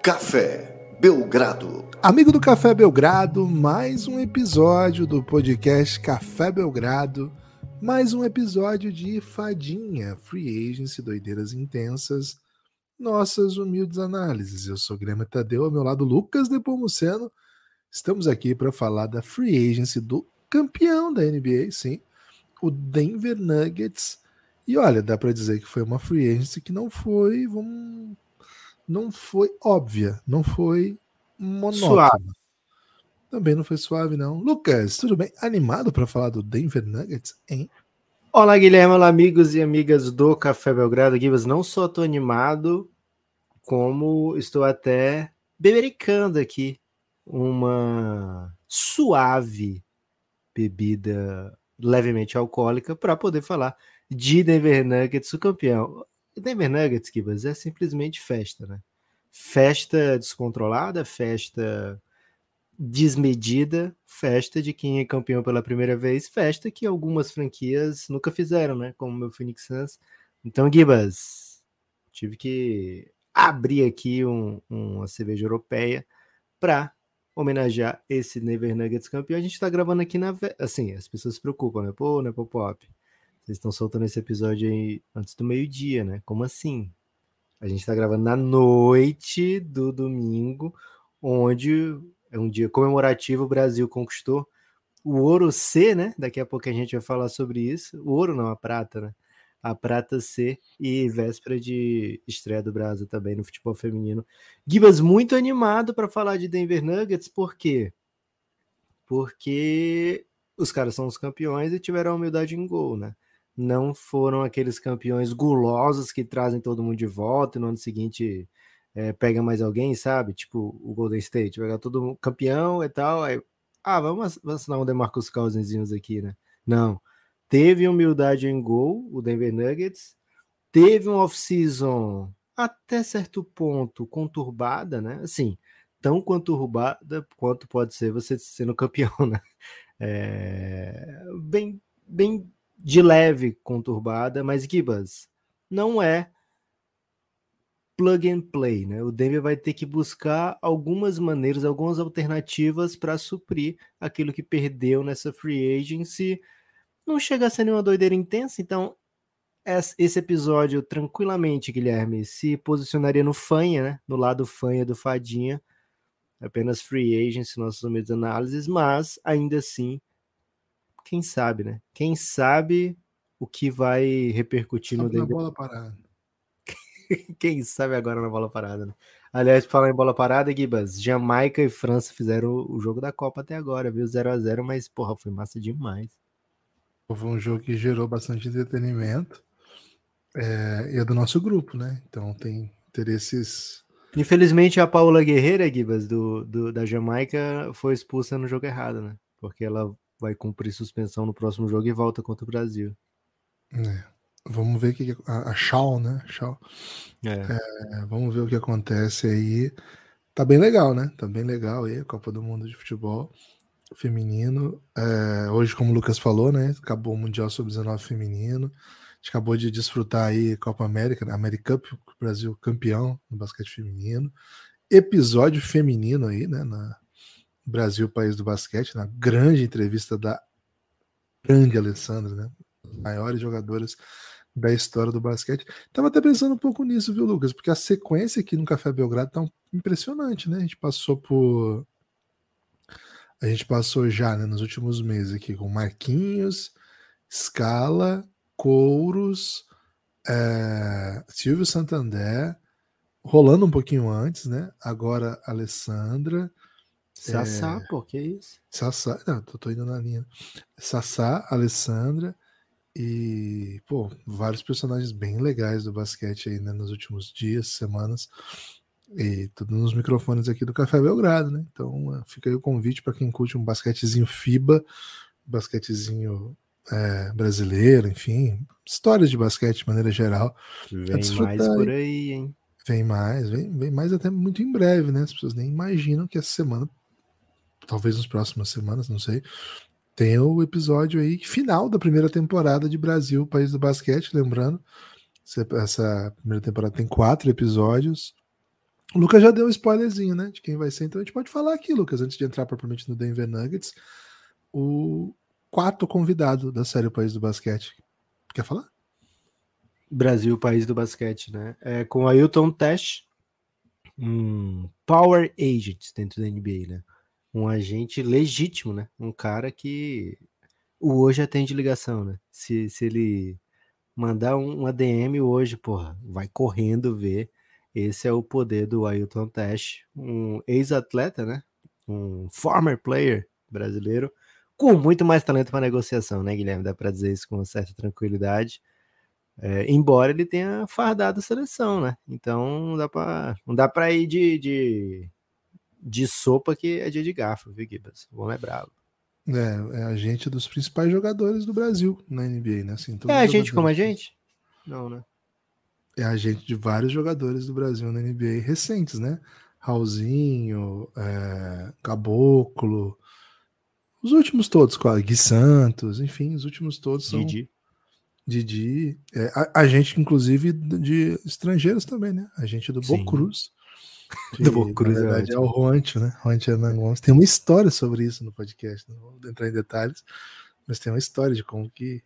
Café Belgrado. Amigo do Café Belgrado, mais um episódio do podcast Café Belgrado, mais um episódio de Fadinha, Free Agency, doideiras intensas, nossas humildes análises. Eu sou Grêmio Tadeu, ao meu lado Lucas Nepomuceno. Estamos aqui para falar da Free Agency do campeão da NBA, sim, o Denver Nuggets. E olha, dá para dizer que foi uma Free Agency que não foi óbvia, não foi monótona. Suave. Também não foi suave, não. Lucas, tudo bem? Animado para falar do Denver Nuggets, hein? Olá, Guilherme, olá, amigos e amigas do Café Belgrado. Guilherme, não só estou animado, como estou até bebericando aqui uma suave bebida levemente alcoólica para poder falar de Denver Nuggets, o campeão. Denver Nuggets, Kibas, é simplesmente festa, né? Festa descontrolada, festa desmedida, festa de quem é campeão pela primeira vez, festa que algumas franquias nunca fizeram, né? Como o meu Phoenix Suns. Então, Gibas, tive que abrir aqui uma cerveja europeia para homenagear esse Denver Nuggets campeão. A gente está gravando aqui assim, as pessoas se preocupam, né? Pô, né, Pop? Vocês estão soltando esse episódio aí antes do meio-dia, né? Como assim? A gente está gravando na noite do domingo, onde é um dia comemorativo, o Brasil conquistou o ouro C, né? Daqui a pouco a gente vai falar sobre isso. O ouro não, a prata, né? A prata C e véspera de estreia do Brasil também no futebol feminino. Gibas, muito animado para falar de Denver Nuggets, por quê? Porque os caras são os campeões e tiveram a humildade em gol, né? Não foram aqueles campeões gulosos que trazem todo mundo de volta e no ano seguinte pega mais alguém, sabe? Tipo o Golden State, pegar todo mundo campeão e tal, aí, vamos assinar um DeMarcus Cousinzinhos aqui, né? Não. Teve humildade em gol, o Denver Nuggets, teve um off-season até certo ponto conturbada, né? Assim, tão conturbada quanto pode ser você sendo campeão, né? Bem de leve conturbada, mas Gibas, não é plug and play, né? O Denver vai ter que buscar algumas maneiras, algumas alternativas para suprir aquilo que perdeu nessa free agency. Não chega a ser nenhuma doideira intensa, então esse episódio tranquilamente, Guilherme, se posicionaria no fanha, né? No lado fanha do Fadinha, apenas free agency, nossos humildes análises, mas ainda assim, quem sabe, né? Quem sabe o que vai repercutir Sabe no Denver. na bola parada. Quem sabe agora na bola parada, né? Aliás, pra falar em bola parada, Gibas, Jamaica e França fizeram o jogo da Copa até agora, viu? 0-0, mas, porra, foi massa demais. Foi um jogo que gerou bastante entretenimento. E é do nosso grupo, né? Então tem interesses. Infelizmente, a Paula Guerreira, Gibas, da Jamaica, foi expulsa no jogo errado, né? Porque ela vai cumprir suspensão no próximo jogo e volta contra o Brasil. Vamos ver o que a Shaw, né? Shaw. Vamos ver o que acontece aí. Tá bem legal, né? Tá bem legal aí a Copa do Mundo de Futebol feminino. Hoje, como o Lucas falou, né? Acabou o Mundial Sub-19 feminino. A gente acabou de desfrutar aí Copa América, né? Americup, o Brasil campeão no basquete feminino. Episódio feminino aí, né? Na Brasil, país do basquete, na grande entrevista da grande Alessandra, né? Maiores jogadoras da história do basquete. Tava até pensando um pouco nisso, viu, Lucas? Porque a sequência aqui no Café Belgrado tá impressionante, né? A gente passou já, né, nos últimos meses aqui com Marquinhos, Scala, Couros, Silvio Santander, rolando um pouquinho antes, né? Agora Alessandra. Sassá, pô, que isso? Sassá, não, tô indo na linha. Sassá, Alessandra e, pô, vários personagens bem legais do basquete aí, né, nos últimos dias, semanas. E tudo nos microfones aqui do Café Belgrado, né? Então fica aí o convite para quem curte um basquetezinho FIBA, basquetezinho brasileiro, enfim, histórias de basquete de maneira geral. Vem mais por aí, hein? Vem mais até muito em breve, né? As pessoas nem imaginam que essa semana, talvez nas próximas semanas, não sei, tem o episódio aí final da primeira temporada de Brasil, País do Basquete, lembrando, essa primeira temporada tem 4 episódios. O Lucas já deu um spoilerzinho, né, de quem vai ser, então a gente pode falar aqui, Lucas, antes de entrar propriamente no Denver Nuggets, o quarto convidado da série O País do Basquete. Quer falar? Brasil, país do basquete, né? Com Ailton Tesh, um power agent dentro da NBA, né? Um agente legítimo, né? Um cara que o hoje atende ligação, né? Se ele mandar um ADM hoje, porra, vai correndo ver. Esse é o poder do Ailton Tesh, um ex-atleta, né? Um former player brasileiro, com muito mais talento para negociação, né, Guilherme? Dá para dizer isso com uma certa tranquilidade. Embora ele tenha fardado a seleção, né? Então não dá para ir de sopa que é dia de garfo, viu, Gibas? O homem é bravo. É agente dos principais jogadores do Brasil na NBA, né? Assim, É agente como a gente? Não, né? É agente de vários jogadores do Brasil na NBA recentes, né? Raulzinho, Caboclo, os últimos todos, Gui Santos, enfim, os últimos todos são Didi, a gente inclusive de estrangeiros também, né? A gente do Bocruz, que do Bocruz, na verdade é o Juancho, né? Juancho Hernan Gomes. Tem uma história sobre isso no podcast, não vou entrar em detalhes, mas tem uma história de como que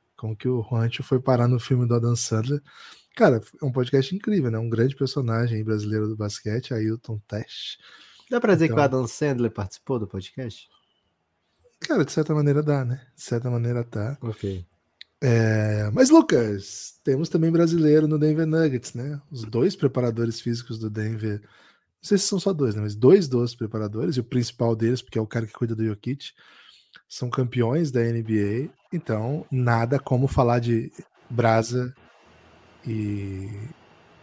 o Juancho foi parar no filme do Adam Sandler. Cara, é um podcast incrível, né? Um grande personagem brasileiro do basquete, Ailton Tesh. Dá pra dizer que o Adam Sandler participou do podcast? Cara, de certa maneira dá, né? De certa maneira tá. Ok. Mas, Lucas, temos também brasileiro no Denver Nuggets, né? Os dois preparadores físicos do Denver, não sei se são só dois, né? Mas dois dos preparadores, e o principal deles, porque é o cara que cuida do Jokic, são campeões da NBA, então nada como falar de brasa e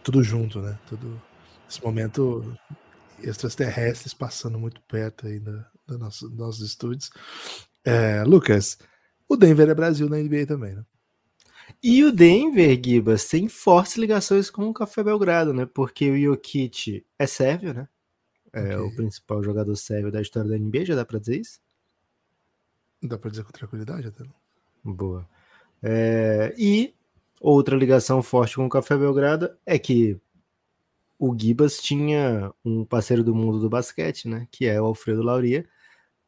tudo junto, né? Esse momento extraterrestres passando muito perto aí dos nossos estúdios. Lucas, o Denver é Brasil na NBA também, né? E o Denver, Gibas, tem fortes ligações com o Café Belgrado, né? Porque o Jokic é sérvio, né? É o principal jogador sérvio da história da NBA, já dá pra dizer isso? Dá pra dizer com tranquilidade até. Boa. E outra ligação forte com o Café Belgrado é que o Gibas tinha um parceiro do mundo do basquete, né? Que é o Alfredo Lauria,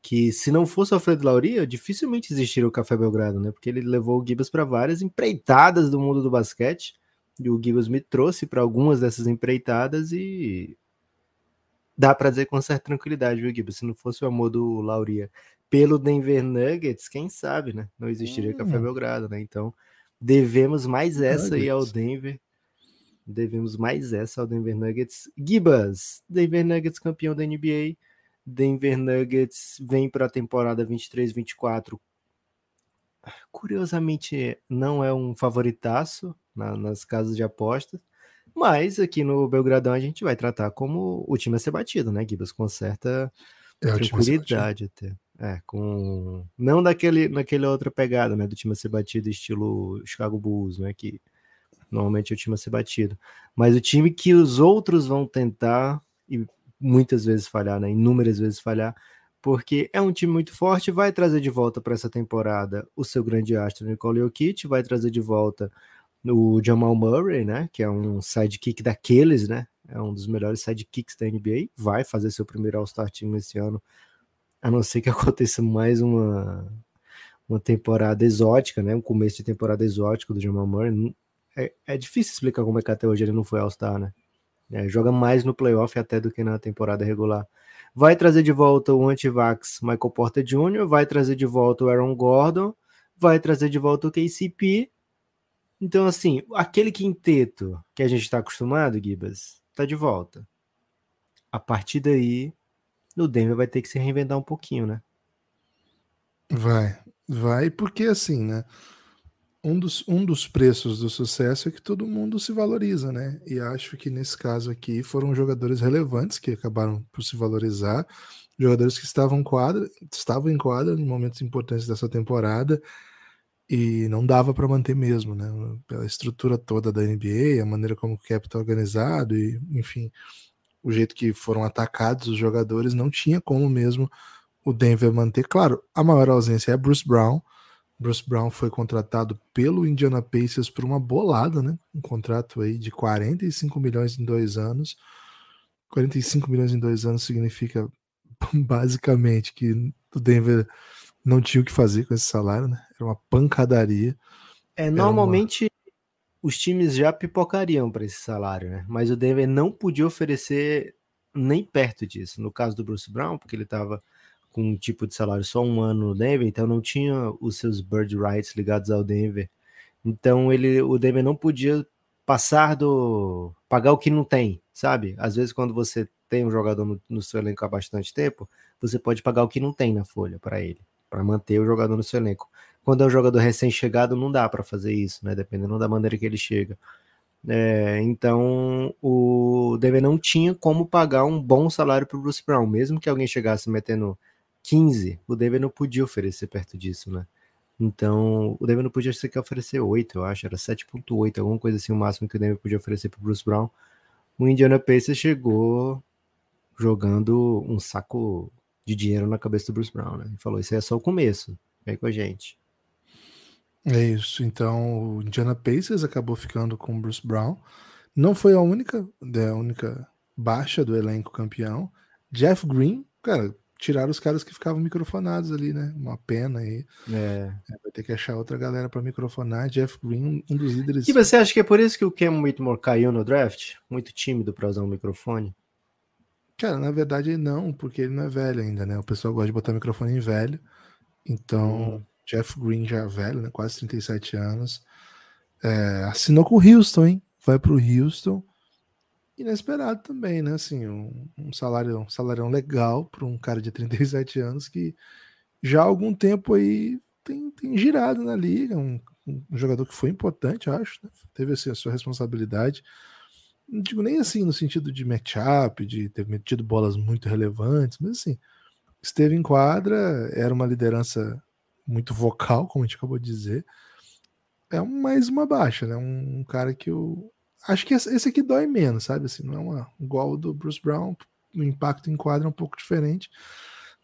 que se não fosse o Alfredo Lauria, dificilmente existiria o Café Belgrado, né? Porque ele levou o Gibas para várias empreitadas do mundo do basquete, e o Gibas me trouxe para algumas dessas empreitadas e dá para dizer com certa tranquilidade, viu, Gibas? Se não fosse o amor do Lauria pelo Denver Nuggets, quem sabe, né? Não existiria Café Belgrado, né? Então, devemos mais essa aí ao Denver. Devemos mais essa ao Denver Nuggets. Gibas, Denver Nuggets campeão da NBA. Denver Nuggets vem para a temporada 23-24. Curiosamente, não é um favoritaço nas casas de apostas, mas aqui no Belgradão a gente vai tratar como o time a ser batido, né, Gibas? Com certa tranquilidade até. Não naquela outra pegada, né, do time a ser batido estilo Chicago Bulls, né, que normalmente é o time a ser batido. Mas o time que os outros vão tentar e muitas vezes falhar, né? Inúmeras vezes falhar, porque é um time muito forte, vai trazer de volta para essa temporada o seu grande astro Nikola Jokic, vai trazer de volta o Jamal Murray, né? Que é um sidekick daqueles, né? É um dos melhores sidekicks da NBA, vai fazer seu primeiro All-Star Team esse ano, a não ser que aconteça mais uma temporada exótica, né? Um começo de temporada exótico do Jamal Murray. É difícil explicar como é que até hoje ele não foi All-Star, né? Joga mais no playoff até do que na temporada regular. Vai trazer de volta o anti-vax Michael Porter Jr., vai trazer de volta o Aaron Gordon, vai trazer de volta o KCP. Então, assim, aquele quinteto que a gente está acostumado, Gibas, tá de volta. A partir daí, o Denver vai ter que se reinventar um pouquinho, né? Vai, porque assim, né? Um dos preços do sucesso é que todo mundo se valoriza, né? E acho que nesse caso aqui foram jogadores relevantes que acabaram por se valorizar, jogadores que estavam em quadra em momentos importantes dessa temporada e não dava para manter mesmo, né? Pela estrutura toda da NBA, a maneira como o cap está organizado e, enfim, o jeito que foram atacados os jogadores, não tinha como mesmo o Denver manter. Claro, a maior ausência é Bruce Brown. Bruce Brown foi contratado pelo Indiana Pacers por uma bolada, né? Um contrato aí de 45 milhões em 2 anos, 45 milhões em 2 anos significa basicamente que o Denver não tinha o que fazer com esse salário, né? Era uma pancadaria. Normalmente os times já pipocariam para esse salário, né? Mas o Denver não podia oferecer nem perto disso. No caso do Bruce Brown, porque ele estava com um tipo de salário só 1 ano no Denver, então não tinha os seus bird rights ligados ao Denver. Então o Denver não podia pagar o que não tem, sabe? Às vezes quando você tem um jogador no seu elenco há bastante tempo, você pode pagar o que não tem na folha para ele, para manter o jogador no seu elenco. Quando é um jogador recém-chegado, não dá para fazer isso, né? Dependendo da maneira que ele chega. Então, o Denver não tinha como pagar um bom salário para o Bruce Brown. Mesmo que alguém chegasse metendo 15, o Denver não podia oferecer perto disso, né? Então, o Denver não podia sequer oferecer 8, eu acho. Era 7.8, alguma coisa assim, o máximo que o Denver podia oferecer para o Bruce Brown. O Indiana Pacers chegou jogando um saco de dinheiro na cabeça do Bruce Brown, né? Ele falou, isso é só o começo, vem com a gente. É isso, então o Indiana Pacers acabou ficando com o Bruce Brown. Não foi a única baixa do elenco campeão. Jeff Green, cara, tiraram os caras que ficavam microfonados ali, né? Uma pena aí. Vai ter que achar outra galera para microfonar. Jeff Green, um dos líderes. E você acha que é por isso que o Cam Whitmore caiu no draft? Muito tímido para usar um microfone? Cara, na verdade não, porque ele não é velho ainda, né? O pessoal gosta de botar microfone em velho. Então, Jeff Green já é velho, né? Quase 37 anos. Assinou com o Houston, hein? Vai pro Houston. Inesperado também, né? Assim, um salarião legal para um cara de 37 anos que já há algum tempo aí tem girado na liga. Um jogador que foi importante, acho, né? Teve assim, a sua responsabilidade. Não digo nem assim no sentido de matchup, de ter metido bolas muito relevantes, mas assim, esteve em quadra, era uma liderança muito vocal, como a gente acabou de dizer. É mais uma baixa, né? Um cara que eu acho que esse aqui dói menos, sabe? Assim, não é igual o do Bruce Brown, o impacto em quadra é um pouco diferente,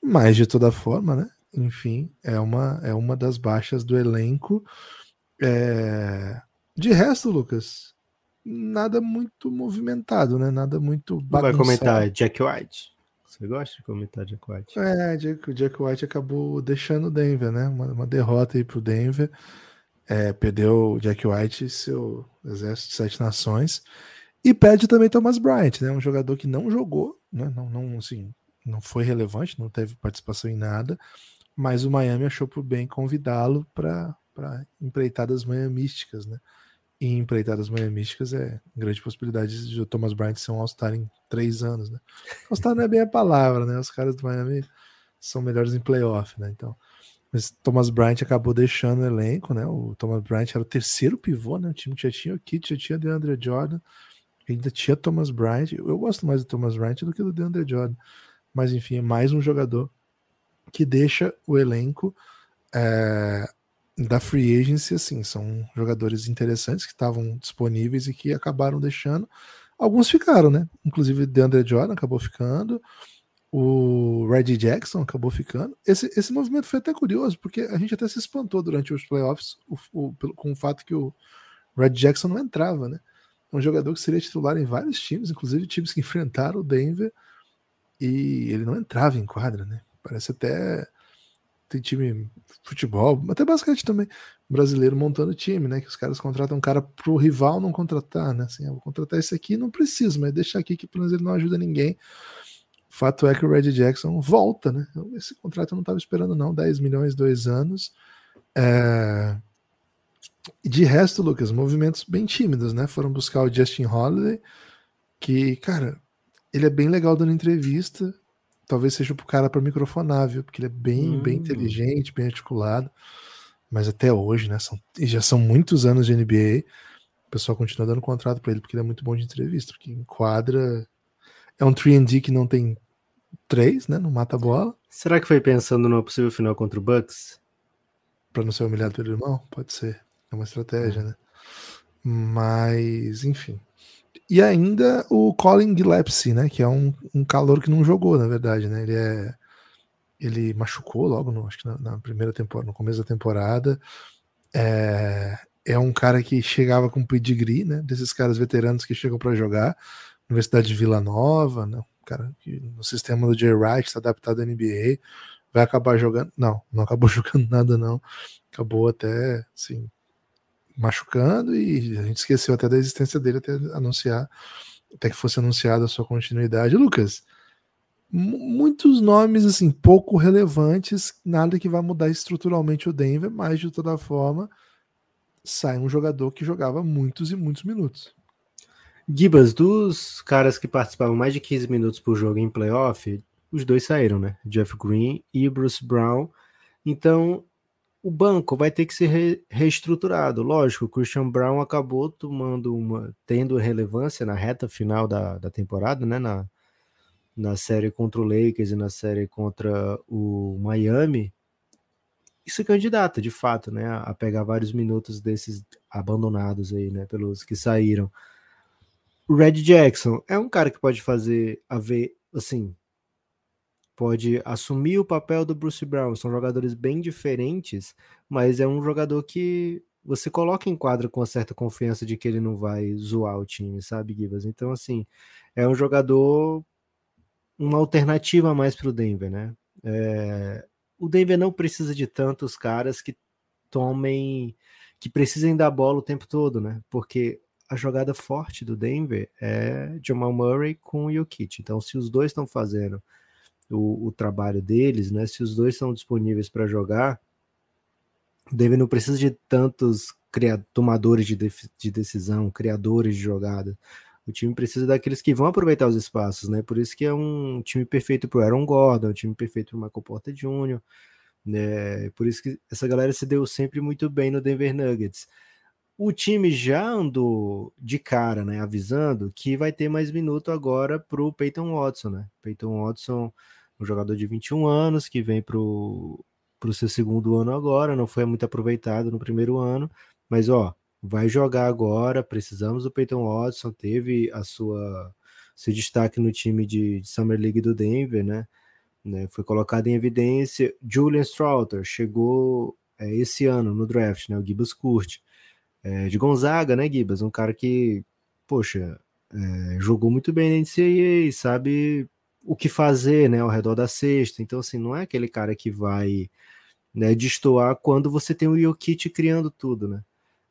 mas de toda forma, né? Enfim, é uma das baixas do elenco. De resto, Lucas, nada muito movimentado, né? Nada muito bagunçado. Vai comentar Jack White. Você gosta de comentar Jack White? Jack White acabou deixando o Denver, né? Uma derrota aí pro Denver. Perdeu o Jack White e seu exército de 7 nações. E perde também Thomas Bryant, né? Um jogador que não jogou, né? Não foi relevante, não teve participação em nada, mas o Miami achou por bem convidá-lo para empreitadas miamísticas, né? E empreitadas miamísticas é grande possibilidade de o Thomas Bryant ser um All-Star em 3 anos, né? All-Star não é bem a palavra, né? Os caras do Miami são melhores em playoff, né? Então, mas Thomas Bryant acabou deixando o elenco, né? O Thomas Bryant era o terceiro pivô, né? O time que já tinha o Kit, já tinha DeAndre Jordan, ainda tinha Thomas Bryant. Eu gosto mais do Thomas Bryant do que do DeAndre Jordan, mas enfim, é mais um jogador que deixa o elenco da free agency, assim, são jogadores interessantes que estavam disponíveis e que acabaram deixando. Alguns ficaram, né? Inclusive DeAndre Jordan acabou ficando, o Reggie Jackson acabou ficando. Esse movimento foi até curioso, porque a gente até se espantou durante os playoffs com o fato que o Reggie Jackson não entrava, né? Um jogador que seria titular em vários times, inclusive times que enfrentaram o Denver, e ele não entrava em quadra, né? Parece até tem time futebol, até basquete também, brasileiro montando time, né? Que os caras contratam um cara pro rival não contratar, né? Assim, eu vou contratar esse aqui, não preciso, mas deixa aqui que pelo menos ele não ajuda ninguém. O fato é que o Reggie Jackson volta, né? Esse contrato eu não estava esperando, não. 10 milhões, 2 anos. De resto, Lucas, movimentos bem tímidos, né? Foram buscar o Justin Holiday, que, cara, ele é bem legal dando entrevista. Talvez seja pro cara para microfonar, viu? Porque ele é bem inteligente, bem articulado. Mas até hoje, né? Já são muitos anos de NBA. O pessoal continua dando contrato para ele porque ele é muito bom de entrevista. Porque em quadra é um 3&D que não tem 3, né? Não mata a bola. Será que foi pensando no possível final contra o Bucks? Para não ser humilhado pelo irmão? Pode ser. É uma estratégia, né? Mas, enfim. E ainda o Colin Gillespie, né? Que é um calor que não jogou, na verdade, né? Ele machucou logo, acho que na primeira temporada, no começo da temporada. É um cara que chegava com pedigree, né? Desses caras veteranos que chegam para jogar. Universidade de Vila Nova, né? Cara que no sistema do Jay Wright está adaptado à NBA, vai acabar jogando. Não acabou jogando nada, não. Acabou até, assim, machucando, e a gente esqueceu até da existência dele até que fosse anunciada a sua continuidade. Lucas, muitos nomes, assim, pouco relevantes, nada que vai mudar estruturalmente o Denver, mas de toda forma sai um jogador que jogava muitos e muitos minutos. Gibas, dos caras que participavam mais de 15 minutos por jogo em playoff, os dois saíram, né? Jeff Green e Bruce Brown. Então, o banco vai ter que ser reestruturado. Lógico, o Christian Brown acabou tendo relevância na reta final da temporada, né? Na série contra o Lakers e na série contra o Miami. E se candidata, de fato, né? A pegar vários minutos desses abandonados aí, né? Pelos que saíram. O Red Jackson é um cara que pode assim, pode assumir o papel do Bruce Brown. São jogadores bem diferentes, mas é um jogador que você coloca em quadra com uma certa confiança de que ele não vai zoar o time, sabe, Gibas? Então, assim, é um jogador, uma alternativa a mais para o Denver, né? O Denver não precisa de tantos caras que precisem da bola o tempo todo, né? Porque a jogada forte do Denver é Jamal Murray com o Jokic. Então, se os dois estão fazendo o trabalho deles, né? Se os dois estão disponíveis para jogar, o Denver não precisa de tantos tomadores de decisão, criadores de jogada. O time precisa daqueles que vão aproveitar os espaços, né? Por isso que é um time perfeito para o Aaron Gordon, um time perfeito para o Michael Porter Jr., né? Por isso que essa galera se deu sempre muito bem no Denver Nuggets. O time já andou de cara, né, avisando que vai ter mais minuto agora para o Peyton Watson, né? Peyton Watson, um jogador de 21 anos que vem para o seu segundo ano agora, não foi muito aproveitado no primeiro ano, mas ó, vai jogar agora, precisamos do Peyton Watson, teve seu destaque no time de Summer League do Denver, né? Foi colocado em evidência. Julian Stroughter chegou esse ano no draft, né? O Gibas curte. De Gonzaga, né, Gibas? Um cara que, poxa, jogou muito bem na NCAA, sabe o que fazer, né, ao redor da cesta. Então, assim, não é aquele cara que vai, né, destoar quando você tem o Jokic criando tudo, né?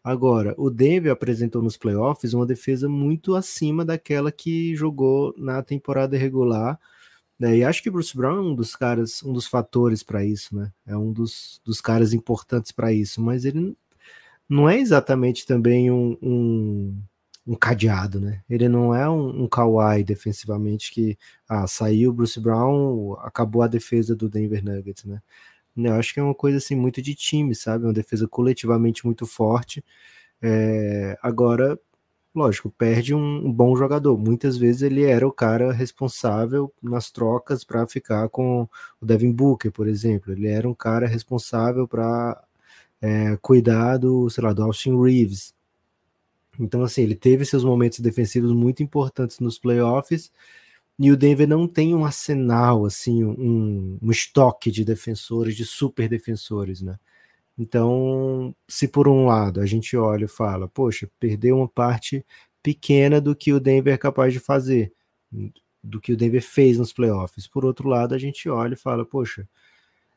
Agora, o Denver apresentou nos playoffs uma defesa muito acima daquela que jogou na temporada regular, né? E acho que Bruce Brown é um dos caras, um dos fatores para isso, né? É um dos caras importantes para isso, mas ele não é exatamente também um cadeado, né? Ele não é um Kawhi defensivamente que saiu o Bruce Brown, acabou a defesa do Denver Nuggets, né? Eu acho que é uma coisa assim muito de time, sabe? Uma defesa coletivamente muito forte. Agora, lógico, perde um bom jogador. Muitas vezes ele era o cara responsável nas trocas para ficar com o Devin Booker, por exemplo. Ele era um cara responsável para cuidar do, sei lá, do Austin Reeves. Então, assim, ele teve seus momentos defensivos muito importantes nos playoffs, e o Denver não tem um arsenal, assim, um estoque de defensores, de super defensores, né? Então, se por um lado a gente olha e fala, poxa, perdeu uma parte pequena do que o Denver é capaz de fazer, do que o Denver fez nos playoffs. Por outro lado, a gente olha e fala, poxa,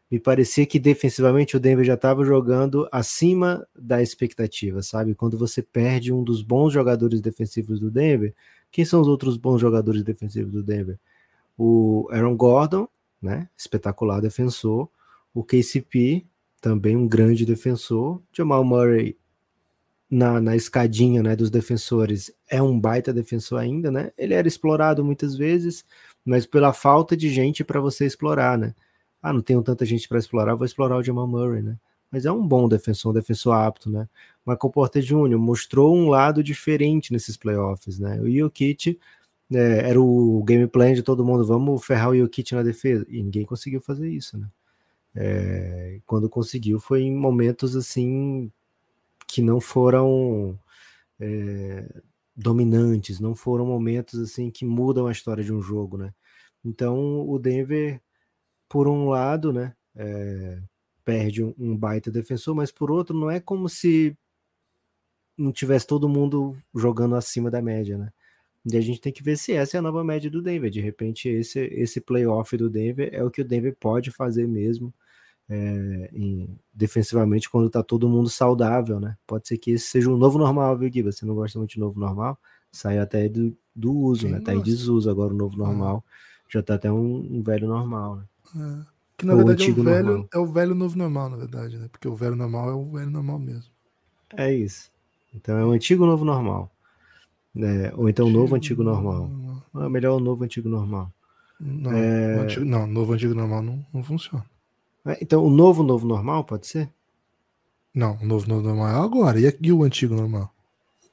me parecia que defensivamente o Denver já estava jogando acima da expectativa, sabe? Quando você perde um dos bons jogadores defensivos do Denver, quem são os outros bons jogadores defensivos do Denver? O Aaron Gordon, né? Espetacular defensor. O KCP, também um grande defensor. Jamal Murray, na escadinha, né, dos defensores, é um baita defensor ainda, né? Ele era explorado muitas vezes, mas pela falta de gente para você explorar, né? Não tenho tanta gente para explorar, vou explorar o Jamal Murray, né? Mas é um bom defensor, um defensor apto, né? Michael Porter Jr. mostrou um lado diferente nesses playoffs, né? O Jokic era o game plan de todo mundo, vamos ferrar o Jokic na defesa, e ninguém conseguiu fazer isso, né? Quando conseguiu foi em momentos assim que não foram dominantes, não foram momentos assim que mudam a história de um jogo, né? Então o Denver, por um lado, né, perde um baita defensor, mas por outro não é como se não tivesse todo mundo jogando acima da média, né? E a gente tem que ver se essa é a nova média do Denver. De repente, esse playoff do Denver é o que o Denver pode fazer mesmo, defensivamente, quando tá todo mundo saudável, né? Pode ser que esse seja um novo normal, viu, Gui? Você não gosta muito de novo normal? Saiu até do uso, né? Tá em desuso agora o novo normal. Já tá até um velho normal, né? Que na verdade é o velho novo normal, na verdade, né? Porque o velho normal é o velho normal mesmo. É isso. Então é o antigo novo normal. Ou então o novo antigo normal. É melhor o novo antigo normal. Não, novo antigo normal não funciona. Então o novo normal pode ser? Não, o novo normal é agora. E o antigo normal?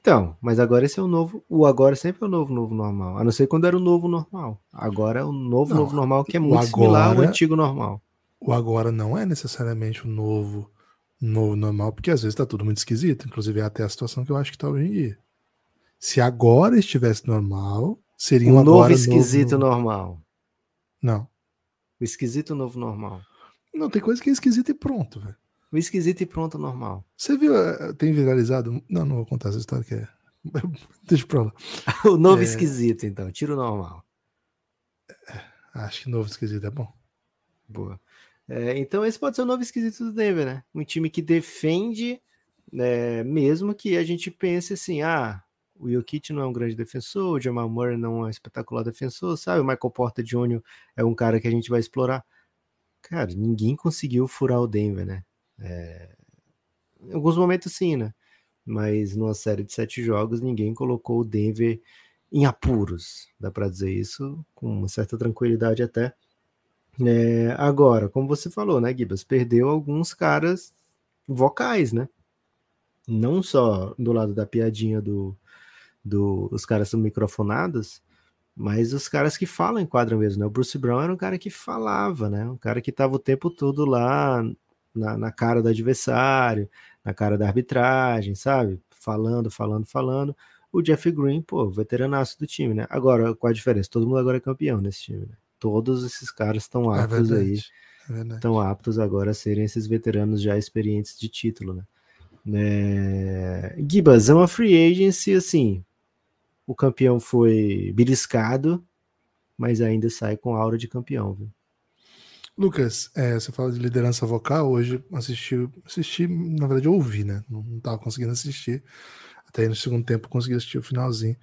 Então, mas agora esse é o novo. O agora sempre é o novo normal. A não ser quando era o novo normal. Agora é o novo normal, que é muito similar ao antigo normal. O agora não é necessariamente o novo normal, porque às vezes tá tudo muito esquisito. Inclusive é até a situação que eu acho que tá hoje em dia. Se agora estivesse normal, seria um agora novo esquisito normal. Não. O esquisito novo normal. Não, tem coisa que é esquisita e pronto, velho. O esquisito e pronto normal. Você viu, tem viralizado... Não vou contar essa história que é... Deixa pra lá. O novo esquisito, então. Tira o normal. Acho que novo esquisito é bom. Boa. Então esse pode ser o novo esquisito do Denver, né? Um time que defende, mesmo que a gente pense assim, o Jokic não é um grande defensor, o Jamal Murray não é um espetacular defensor, sabe? O Michael Porter Jr. é um cara que a gente vai explorar. Cara, ninguém conseguiu furar o Denver, né? Em alguns momentos sim, né? Mas numa série de 7 jogos, ninguém colocou o Denver em apuros. Dá para dizer isso com uma certa tranquilidade até. Agora, como você falou, né, Gibas? Perdeu alguns caras vocais, né? Não só do lado da piadinha os caras são microfonados, mas os caras que falam em quadra mesmo, né? O Bruce Brown era um cara que falava, né? Um cara que estava o tempo todo lá na cara do adversário, na cara da arbitragem, sabe? Falando. O Jeff Green, veteranaço do time, né? Agora, qual a diferença? Todo mundo agora é campeão nesse time, né? Todos esses caras estão aptos aí. Estão aptos agora a serem esses veteranos já experientes de título, né? Gibas, é uma free agency, assim, o campeão foi beliscado, mas ainda sai com aura de campeão, viu? Lucas, você fala de liderança vocal, hoje assisti, na verdade eu ouvi, né? Não tava conseguindo assistir, até aí no segundo tempo consegui assistir o finalzinho.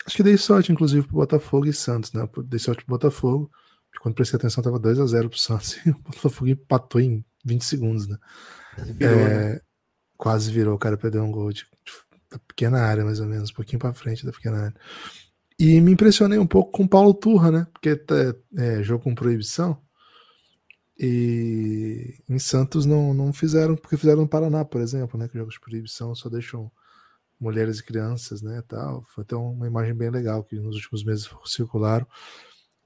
Acho que dei sorte, inclusive, pro Botafogo e Santos, né? Dei sorte pro Botafogo, porque quando prestei atenção tava 2-0 pro Santos, e o Botafogo empatou em 20 segundos, né? Virou, né? Quase virou, o cara perdeu um gol da pequena área, mais ou menos, um pouquinho pra frente da pequena área. E me impressionei um pouco com o Paulo Turra, né? Porque jogo com proibição, e em Santos não fizeram, porque fizeram no Paraná, por exemplo, né? Que jogos de proibição só deixam mulheres e crianças, né, tal. Foi até uma imagem bem legal que nos últimos meses circularam.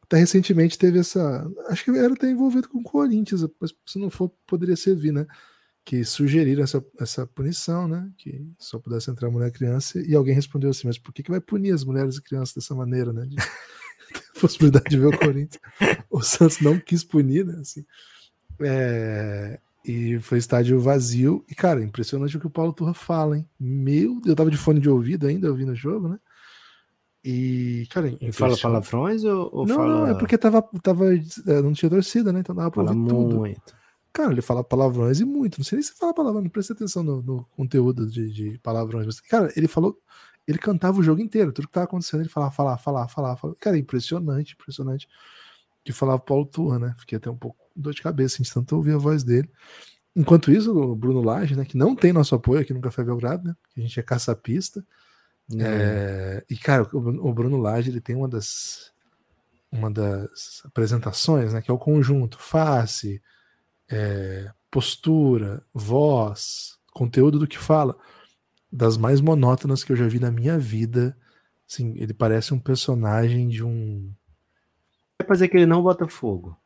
Até recentemente teve acho que era até envolvido com o Corinthians, mas se não for, poderia servir, né, que sugeriram essa punição, né, que só pudesse entrar mulher e criança, e alguém respondeu assim, mas por que vai punir as mulheres e crianças dessa maneira, né, de possibilidade de ver o Corinthians. O Santos não quis punir, né, assim. E foi estádio vazio. E, cara, impressionante o que o Paulo Turra fala, hein? Eu tava de fone de ouvido ainda, ouvindo o jogo, né? E, cara, ele fala palavrões ou não, fala... Não, é porque não tinha torcida, né? Então dava pra ouvir tudo. Cara, ele fala palavrões e muito. Não sei nem se fala palavrão, não presta atenção no conteúdo de palavrões. Mas, cara, ele cantava o jogo inteiro. Tudo que tava acontecendo, ele falava. Cara, impressionante. Que falava Paulo Turra, né? Fiquei até um pouco dor de cabeça, de tanto ouvir a voz dele. Enquanto isso, o Bruno Lage, né, que não tem nosso apoio aqui no Café Belgrado, né, que a gente é caça-pista. E, cara, o Bruno Lage, ele tem uma das apresentações, né, que é o conjunto, face, postura, voz, conteúdo do que fala, das mais monótonas que eu já vi na minha vida. Assim, ele parece um personagem de um... Quer fazer que ele não bota fogo?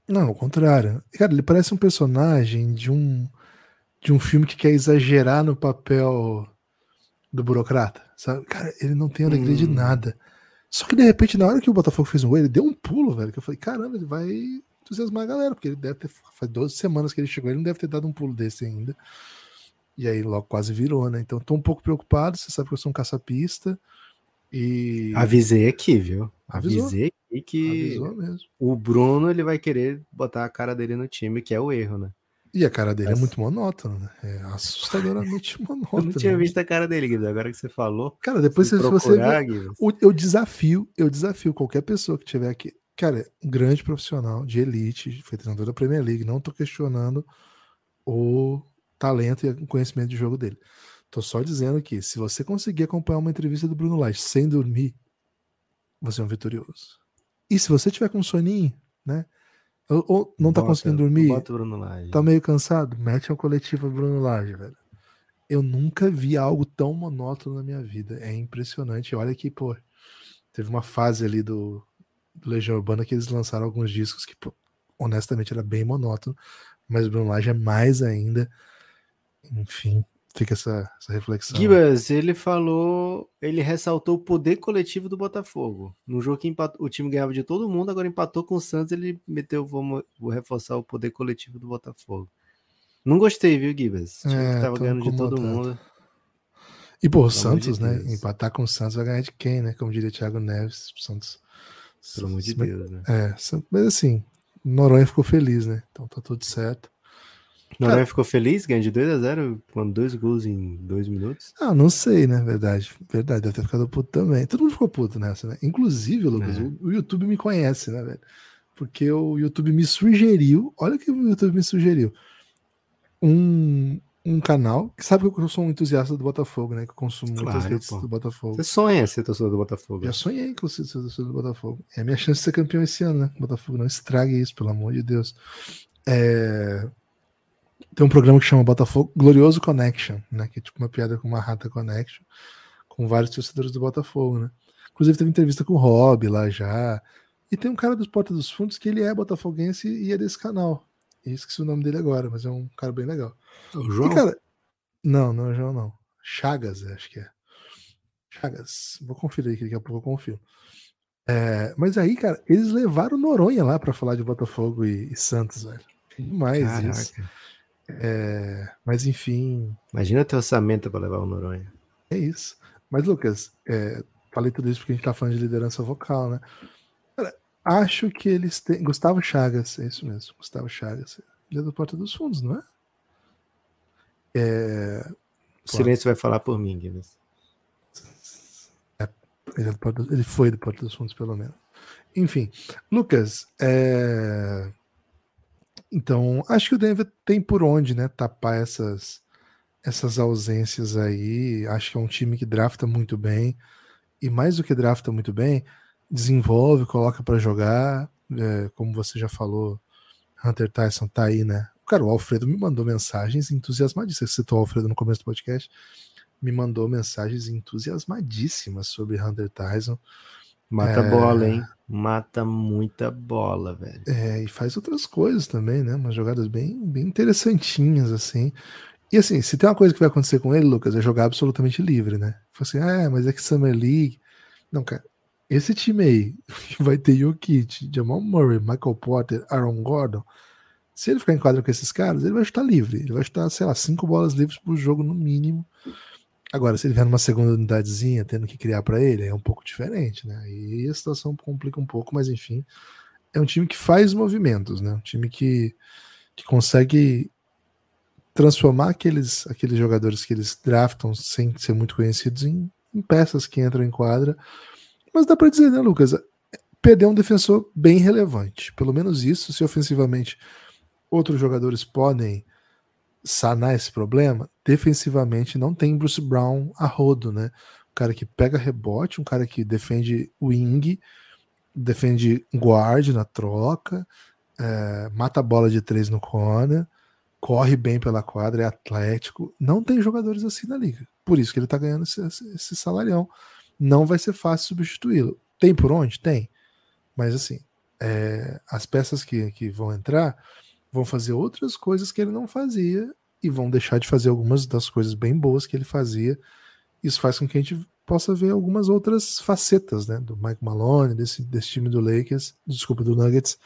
Não, ao contrário. Cara, ele parece um personagem de um filme que quer exagerar no papel do burocrata, sabe? Cara, ele não tem alegria de nada. Só que de repente, na hora que o Botafogo fez um gol, ele deu um pulo, velho, que eu falei, caramba, ele vai entusiasmar a galera, porque ele deve ter, faz 12 semanas que ele chegou, ele não deve ter dado um pulo desse ainda. E aí logo quase virou, né? Então tô um pouco preocupado, você sabe que eu sou um caça-pista, E avisei aqui, viu? Avisou. Avisei aqui que Avisou mesmo. O Bruno ele vai querer botar a cara dele no time, que é o erro, né? E a cara dele é muito monótona, né? É assustadoramente monótona. Eu não tinha visto a cara dele, Guido. Agora que você falou. Cara, depois se você ver, eu desafio qualquer pessoa que tiver aqui. Cara, um grande profissional de elite, foi treinador da Premier League. Não tô questionando o talento e o conhecimento de jogo dele. Tô só dizendo que se você conseguir acompanhar uma entrevista do Bruno Lage sem dormir, você é um vitorioso. E se você tiver com um soninho, né? Ou não tá conseguindo dormir, tá meio cansado, mete uma coletiva Bruno Lage, velho. Eu nunca vi algo tão monótono na minha vida. É impressionante. Olha que, pô, teve uma fase ali do Legião Urbana que eles lançaram alguns discos que, pô, honestamente, era bem monótono, mas o Bruno Lage é mais ainda. Enfim, fica essa reflexão. Gibas, ele ressaltou o poder coletivo do Botafogo. No jogo que o time ganhava de todo mundo, agora empatou com o Santos, ele meteu, vou reforçar o poder coletivo do Botafogo. Não gostei, viu, Gibas? O time que tava ganhando de todo mundo. E, pô, o Santos, né? Empatar com o Santos vai ganhar de quem, né? Como diria Thiago Neves, o Santos. Pelo amor de Deus, né? Mas assim, Noronha ficou feliz, né? Então tá tudo certo. Noronha ficou feliz, ganhando de 2-0, com 2 gols em 2 minutos? Não sei, né? Verdade, deve ter ficado puto também. Todo mundo ficou puto nessa, né? Inclusive, Lucas, o YouTube me conhece, né, velho? Porque o YouTube me sugeriu, olha o que o YouTube me sugeriu. Um canal, que sabe que eu sou um entusiasta do Botafogo, né? Que eu consumo muitas redes do Botafogo. Você sonha ser torcedor do Botafogo? Já sonhei com ser torcedor do Botafogo. É a minha chance de ser campeão esse ano, né? Botafogo, não estrague isso, pelo amor de Deus. Tem um programa que chama Botafogo Glorioso Connection, né? Que é tipo uma piada com uma rata connection, com vários torcedores do Botafogo, né? Inclusive teve entrevista com o Rob lá já. E tem um cara dos Porta dos Fundos que ele é botafoguense e é desse canal. Eu esqueci o nome dele agora, mas é um cara bem legal. O João? E, cara, não é o João, não. Chagas, acho que é. Chagas. Vou conferir aqui, daqui a pouco eu confio. Mas aí, cara, eles levaram Noronha lá pra falar de Botafogo e Santos, velho. Demais isso. Mas enfim. Imagina ter orçamento pra levar o Noronha. É isso. Mas, Lucas, falei tudo isso porque a gente tá falando de liderança vocal, né? Cara, acho que eles têm. Gustavo Chagas, é isso mesmo. Gustavo Chagas. Ele é do Porta dos Fundos, não é? O silêncio vai falar por mim, Guilherme. Ele foi do Porta dos Fundos, pelo menos. Enfim, Lucas, então, acho que o Denver tem por onde, né, tapar essas ausências aí. Acho que é um time que drafta muito bem, e mais do que drafta muito bem, desenvolve, coloca para jogar, como você já falou, Hunter Tyson tá aí, né? Cara, o Alfredo me mandou mensagens entusiasmadíssimas. Você citou o Alfredo no começo do podcast, me mandou mensagens entusiasmadíssimas sobre Hunter Tyson. Mata bola, hein? Mata muita bola, velho. E faz outras coisas também, né? Umas jogadas bem, bem interessantinhas, assim. E assim, se tem uma coisa que vai acontecer com ele, Lucas, é jogar absolutamente livre, né? Assim, mas é que Summer League... Não, cara, esse time aí vai ter Jokic, Jamal Murray, Michael Porter, Aaron Gordon. Se ele ficar em quadra com esses caras, ele vai estar livre. Ele vai estar, sei lá, 5 bolas livres por jogo no mínimo. Agora, se ele vier numa segunda unidadezinha, tendo que criar para ele, é um pouco diferente, né? E a situação complica um pouco, mas enfim, é um time que faz movimentos, né? Um time que consegue transformar aqueles jogadores que eles draftam sem ser muito conhecidos em peças que entram em quadra. Mas dá para dizer, né, Lucas? Perder um defensor bem relevante. Pelo menos isso, se ofensivamente outros jogadores podem sanar esse problema, defensivamente não tem Bruce Brown a rodo, né? Um cara que pega rebote, um cara que defende wing, defende guard na troca, mata a bola de 3 no corner, corre bem pela quadra, é atlético. Não tem jogadores assim na liga. Por isso que ele tá ganhando esse salarião. Não vai ser fácil substituí-lo. Tem por onde? Tem. Mas assim, as peças que vão entrar vão fazer outras coisas que ele não fazia e vão deixar de fazer algumas das coisas bem boas que ele fazia. Isso faz com que a gente possa ver algumas outras facetas, né, do Mike Malone, desse time do Lakers, desculpa, do Nuggets.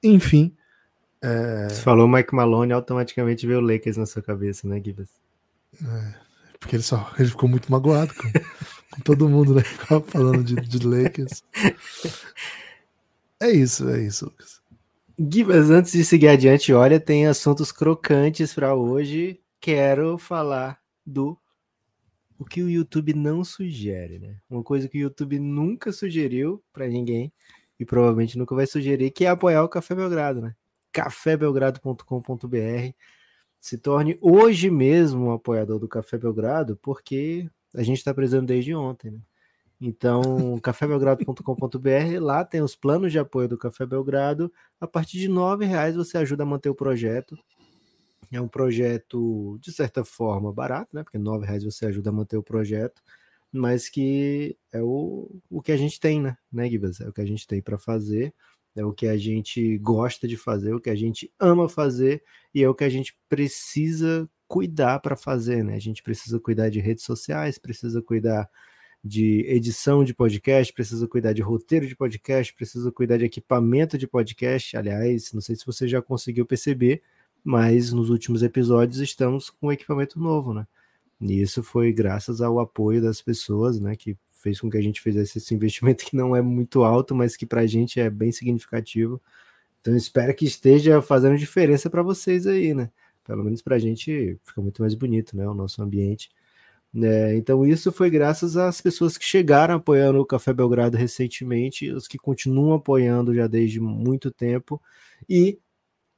Enfim. Você falou Mike Malone, automaticamente veio o Lakers na sua cabeça, né, Gibbs? Porque ele ficou muito magoado com Todo mundo, né? Ficava falando de Lakers. É isso, Lucas. Gibas, antes de seguir adiante, olha, tem assuntos crocantes para hoje. Quero falar do o que o YouTube não sugere, né? Uma coisa que o YouTube nunca sugeriu para ninguém e provavelmente nunca vai sugerir, que é apoiar o Café Belgrado, né? cafébelgrado.com.br. Se torne hoje mesmo um apoiador do Café Belgrado, porque a gente está precisando desde ontem, né? Então, cafébelgrado.com.br, lá tem os planos de apoio do Café Belgrado. A partir de R$9 você ajuda a manter o projeto. É um projeto, de certa forma, barato, né? Porque R$9 você ajuda a manter o projeto, mas que é o que a gente tem, né, Gibas? É o que a gente tem para fazer, é o que a gente gosta de fazer, o que a gente ama fazer e é o que a gente precisa cuidar para fazer, né? A gente precisa cuidar de redes sociais, precisa cuidar de edição de podcast, precisa cuidar de roteiro de podcast, precisa cuidar de equipamento de podcast. Aliás, não sei se você já conseguiu perceber, mas nos últimos episódios estamos com um equipamento novo, né? E isso foi graças ao apoio das pessoas, né? Que fez com que a gente fizesse esse investimento que não é muito alto, mas que para a gente é bem significativo. Então espero que esteja fazendo diferença para vocês aí, né? Pelo menos para a gente fica muito mais bonito, né? O nosso ambiente. Então isso foi graças às pessoas que chegaram apoiando o Café Belgrado recentemente, os que continuam apoiando já desde muito tempo, e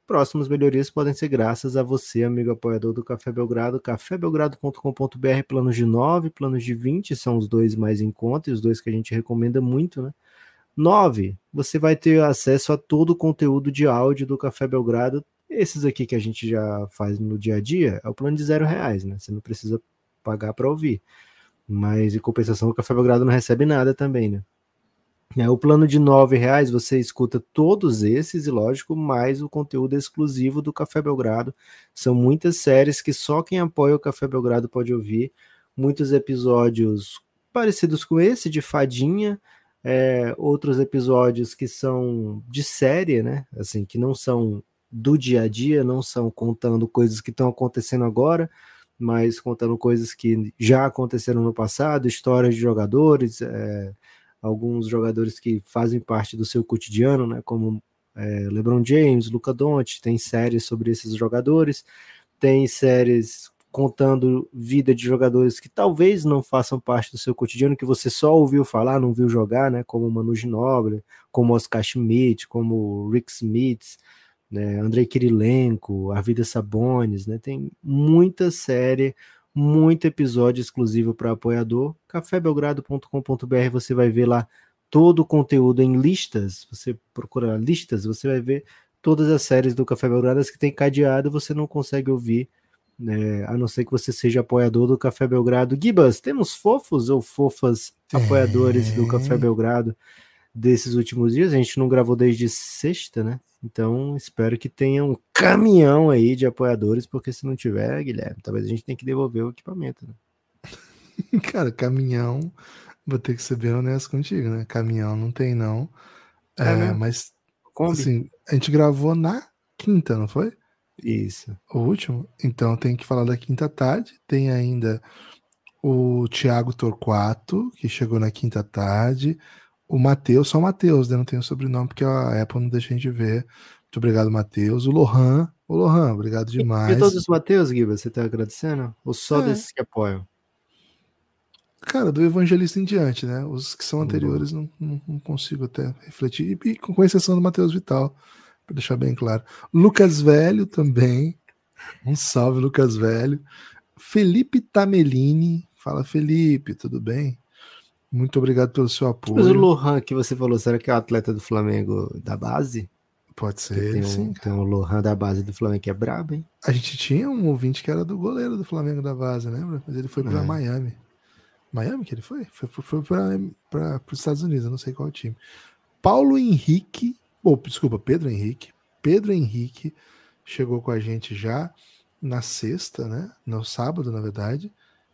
próximas melhorias podem ser graças a você, amigo apoiador do Café Belgrado, cafébelgrado.com.br, planos de 9, planos de 20, são os dois mais em conta, e os dois que a gente recomenda muito, né? 9, você vai ter acesso a todo o conteúdo de áudio do Café Belgrado, esses aqui que a gente já faz no dia a dia, é o plano de R$0, né? Você não precisa pagar para ouvir, mas em compensação o Café Belgrado não recebe nada também, né? O plano de R$9 você escuta todos esses e lógico, mais o conteúdo exclusivo do Café Belgrado. São muitas séries que só quem apoia o Café Belgrado pode ouvir, muitos episódios parecidos com esse de fadinha, outros episódios que são de série, né? Assim, que não são do dia a dia, não são contando coisas que estão acontecendo agora, mas contando coisas que já aconteceram no passado, histórias de jogadores, alguns jogadores que fazem parte do seu cotidiano, né, como LeBron James, Luka Doncic, tem séries sobre esses jogadores, tem séries contando vida de jogadores que talvez não façam parte do seu cotidiano, que você só ouviu falar, não viu jogar, né, como Manu Ginóbili, como Oscar Schmidt, como Rick Smith, né, Andrei Kirilenko, Arvydas Sabonis, né, tem muita série, muito episódio exclusivo para apoiador. cafébelgrado.com.br, você vai ver lá todo o conteúdo em listas, você procura listas, você vai ver todas as séries do Café Belgrado, as que tem cadeado, você não consegue ouvir, né, a não ser que você seja apoiador do Café Belgrado. Gibas, temos fofos ou fofas apoiadores do Café Belgrado desses últimos dias? A gente não gravou desde sexta, né? Então espero que tenha um caminhão aí de apoiadores, porque se não tiver, Guilherme, talvez a gente tenha que devolver o equipamento, né? Cara, caminhão, vou ter que ser bem honesto contigo, né? Caminhão não tem, não. Mas, Kombi? assim, a gente gravou na quinta, não foi? Isso. O último? Então tem que falar da quinta tarde. Tem ainda o Thiago Torquato, que chegou na quinta tarde. O Matheus, só o Matheus, né? Não tem o sobrenome, porque a Apple não deixa a gente ver. Muito obrigado, Matheus. O Lohan, obrigado demais. E todos os Matheus, Guiba, você tá agradecendo? Ou só desses que apoiam? Cara, do Evangelista em diante, né? Os que são anteriores não consigo até refletir. E com exceção do Matheus Vital, para deixar bem claro. Lucas Velho também. Um salve, Lucas Velho. Felipe Tamelini. Fala, Felipe, tudo bem? Muito obrigado pelo seu apoio. Mas o Lohan que você falou, será que é o atleta do Flamengo da base? Pode ser, sim. Tem um Lohan da base do Flamengo que é brabo, hein? A gente tinha um ouvinte que era do goleiro do Flamengo da base, lembra? Mas ele foi para Miami. Miami que ele foi? Foi para os Estados Unidos, eu não sei qual time. Paulo Henrique, Pedro Henrique. Pedro Henrique chegou com a gente já na sexta, né? No sábado, na verdade.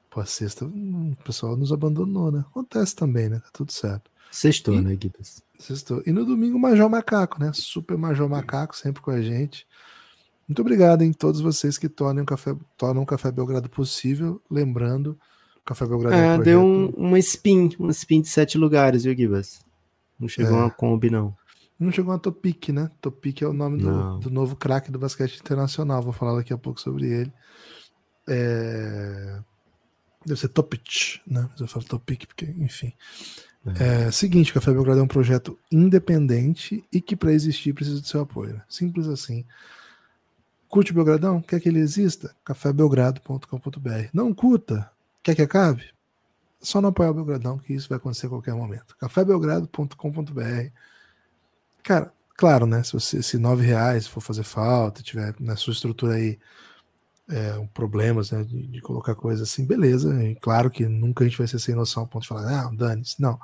Pô, a sexta, o pessoal nos abandonou, né? Acontece também, né? Tá tudo certo. Sextou, né, Guidas? Sextou. E no domingo, o Major Macaco, né? Super Major Macaco, sempre com a gente. Muito obrigado, hein? Todos vocês que tornam o Café Belgrado possível. Lembrando, Café Belgrado é um projeto... Deu uma spin de 7 lugares, viu, Gibas? Não chegou uma Kombi, não. Não chegou uma Topic, né? Topic é o nome do novo craque do basquete internacional. Vou falar daqui a pouco sobre ele. Deve ser Topic, né? Mas eu falo Topic porque, enfim. Seguinte, Café Belgrado é um projeto independente e que para existir precisa do seu apoio. Né? Simples assim. Curte o Belgradão? Quer que ele exista? cafébelgrado.com.br. Não curta? Quer que acabe? Só não apoiar o Belgradão, que isso vai acontecer a qualquer momento. cafébelgrado.com.br. Cara, claro, né? Se R$9 for fazer falta, tiver na sua estrutura aí problemas, né, de colocar coisa assim, beleza. E claro que nunca a gente vai ser sem noção a ponto de falar, dane-se. Não.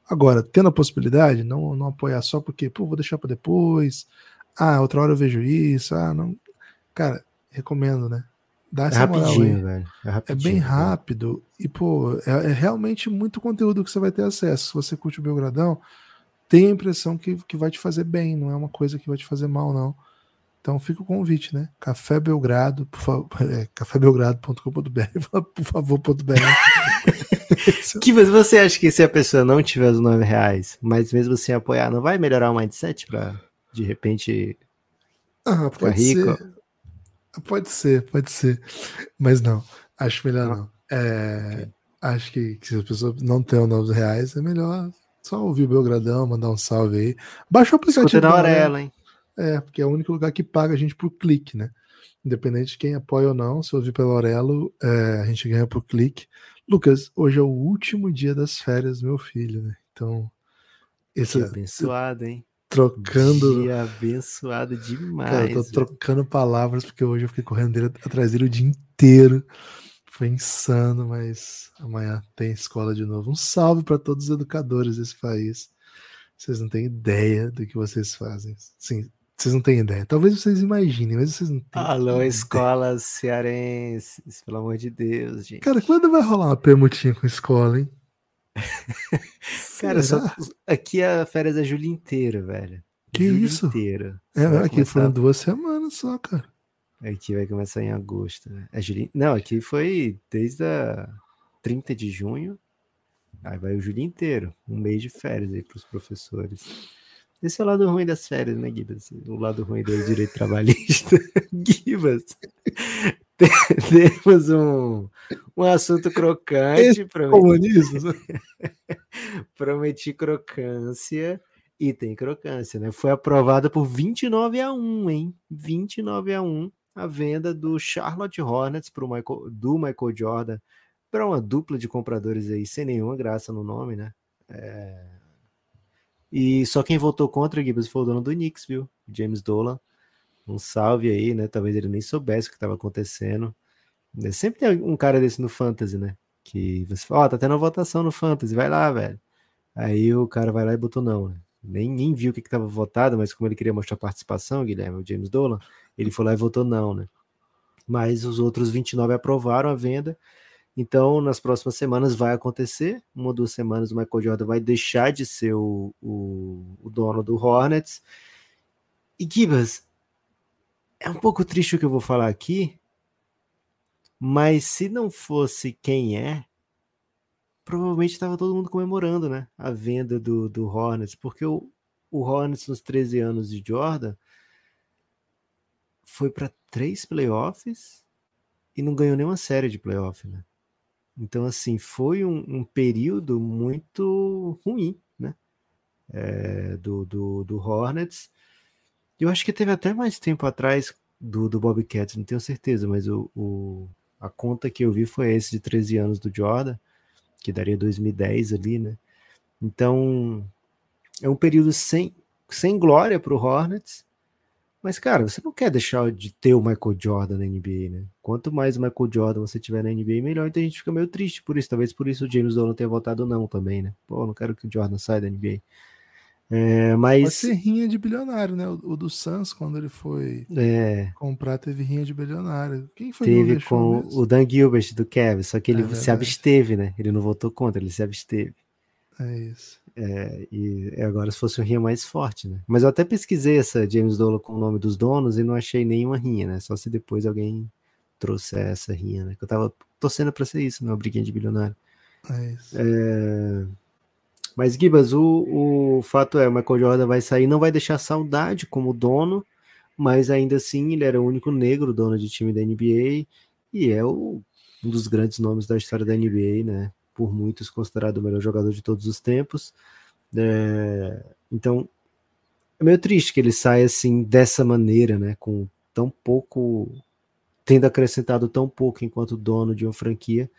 Agora, tendo a possibilidade, não apoiar só porque, vou deixar para depois. Outra hora eu vejo isso. Não. Cara, recomendo, né? Dá essa moral aí. Velho. É bem rápido e, é realmente muito conteúdo que você vai ter acesso. Se você curte o Belgradão, tem a impressão que vai te fazer bem, não é uma coisa que vai te fazer mal, não. Então fica o convite, né? Café Belgrado, por favor, cafébelgrado.com.br, por favor, Que você acha que se a pessoa não tiver os R$9, mas mesmo sem apoiar, não vai melhorar o mindset pra, de repente, ficar rico? Pode ser. Mas não, acho melhor não. Okay. Acho que se a pessoa não tem os R$9, é melhor só ouvir o Belgradão, mandar um salve aí. Baixa o aplicativo. Escuta na Aurelo, hein? Porque é o único lugar que paga a gente por clique, né? Independente de quem apoia ou não, se ouvir pela Aurelo, a gente ganha por clique. Lucas, hoje é o último dia das férias do meu filho, né? Então, esse abençoado, hein? Trocando. Dia abençoado demais. Cara, eu tô trocando palavras porque hoje eu fiquei correndo atrás dele o dia inteiro. Foi insano, mas amanhã tem escola de novo. Um salve para todos os educadores desse país. Vocês não têm ideia do que vocês fazem. Sim, vocês não têm ideia. Talvez vocês imaginem, mas vocês não têm Alô, ideia. Escolas cearenses, pelo amor de Deus, gente. Cara, quando vai rolar uma permutinha com escola, hein? Cara, aqui a férias é julho inteiro, velho. Que julho isso? Inteiro. Aqui foram 2 semanas só, cara. Aqui vai começar em agosto, né? Não, aqui foi desde a 30 de junho. Aí vai o julho inteiro. Um mês de férias aí pros professores. Esse é o lado ruim das férias, né, Gibas? O lado ruim do direito trabalhista. Gibas, temos um assunto crocante. Prometi crocância e tem crocância, né? Foi aprovada por 29-1, hein? 29-1 a venda do Charlotte Hornets do Michael Jordan para uma dupla de compradores aí, sem nenhuma graça no nome, né? E só quem votou contra, Gibbs, foi o dono do Knicks, viu? James Dolan. Um salve aí, né? Talvez ele nem soubesse o que estava acontecendo. Sempre tem um cara desse no Fantasy, né? Que você fala, tá tendo votação no Fantasy, vai lá, velho. Aí o cara vai lá e botou não, né? Nem viu o que estava votado, mas como ele queria mostrar participação, Guilherme, o James Dolan, ele foi lá e votou não, né? Mas os outros 29 aprovaram a venda. Então, nas próximas semanas vai acontecer. 1 ou 2 semanas o Michael Jordan vai deixar de ser o dono do Hornets. E Gibas, é um pouco triste o que eu vou falar aqui, mas se não fosse quem provavelmente estava todo mundo comemorando, né? A venda do Hornets, porque o Hornets nos 13 anos de Jordan foi para 3 playoffs e não ganhou nenhuma série de playoff, né? Então, assim, foi um período muito ruim, né? Do Hornets. Eu acho que teve até mais tempo atrás do Bobcats, não tenho certeza, mas a conta que eu vi foi esse de 13 anos do Jordan, que daria 2010 ali, né? Então, é um período sem glória para o Hornets, mas, cara, você não quer deixar de ter o Michael Jordan na NBA, né? Quanto mais o Michael Jordan você tiver na NBA, melhor. Então a gente fica meio triste por isso. Talvez por isso o James Dolan tenha votado não também, né? Pô, não quero que o Jordan saia da NBA. Mas... Pode ser rinha de bilionário, né? O do Suns, quando ele foi comprar, teve rinha de bilionário. Quem foi que não com mesmo? O Dan Gilbert do Cavs, só que ele se absteve, né? Ele não votou contra, ele se absteve. É isso. E agora se fosse uma rinha mais forte, né? Mas eu até pesquisei essa James Dolan com o nome dos donos e não achei nenhuma rinha, né? Só se depois alguém trouxe essa rinha, né? Que eu tava torcendo pra ser isso, uma briguinha de bilionário. É isso. Mas, Gibas, o fato é, o Michael Jordan vai sair, não vai deixar saudade como dono, mas ainda assim ele era o único negro dono de time da NBA e é um dos grandes nomes da história da NBA, né? Por muitos considerado o melhor jogador de todos os tempos. Então, é meio triste que ele saia assim, dessa maneira, né? Com tão pouco, tendo acrescentado tão pouco enquanto dono de uma franquia.